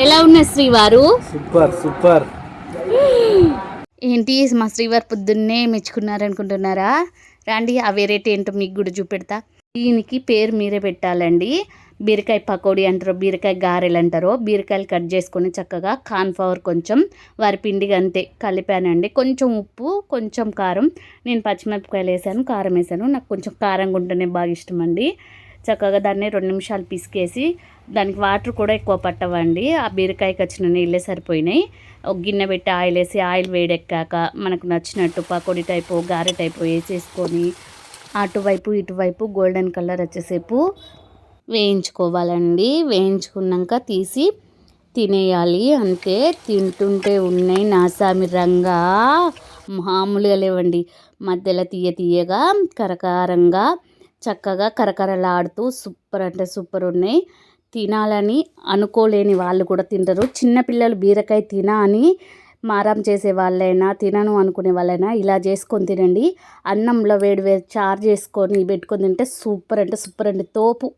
ఎలా ఉన్నారు శ్రీవారు? Super super. ఏంటి మా శ్రీవారు పొద్దున్నే మెచ్చుకున్నారనుకుంటున్నారా? రండి ఆ వెరైటీ ఏంటో మీకు కూడా చూపెడతా. దీనికి పేరు మీరే పెట్టాలండి. బీరకాయ పకోడీ అంటారో, బీరకాయ గారెలు అంటారో. బీరకాయలు కట్ చేసుకొని చక్కగా కార్న్ఫ్లవర్ కొంచెం వరిపిండిగా అంతే కలిపానండి. కొంచెం ఉప్పు, కొంచెం కారం. నేను పచ్చిమిరపకాయలు వేసాను, కారం వేసాను. నాకు కొంచెం కారంగా ఉంటేనే బాగా ఇష్టం అండి. చక్కగా దాన్ని 2 నిమిషాలు పిసికేసి, దానికి వాటర్ కూడా ఎక్కువ పట్టవండి. ఆ బీరకాయకి వచ్చిన నీళ్ళే సరిపోయినాయి. ఒక గిన్నె పెట్టి ఆయిల్ వేసి, ఆయిల్ వేడెక్కాక మనకు నచ్చినట్టు పకోడీ టైపు, గారె టైపు వేసేసుకొని అటువైపు ఇటువైపు గోల్డెన్ కలర్ వచ్చేసేపు వేయించుకోవాలండి. వేయించుకున్నాక తీసి తినేయాలి అంతే. తింటుంటే ఉన్నాయి నాసామి రంగా మామూలుగా లేవండి. మధ్యలో తీయగా కరకారంగా చక్కగా కరకరలాడుతూ సూపర్ అంటే సూపర్ ఉన్నాయి. తినాలని అనుకోలేని వాళ్ళు కూడా తింటారు. చిన్నపిల్లలు బీరకాయ అని మారం చేసే వాళ్ళైనా, తినను అనుకునే వాళ్ళైనా ఇలా చేసుకొని తినండి. అన్నంలో వేడి వేడి చారు చేసుకొని పెట్టుకొని తింటే సూపర్ అంటే సూపర్ అండి, తోపు.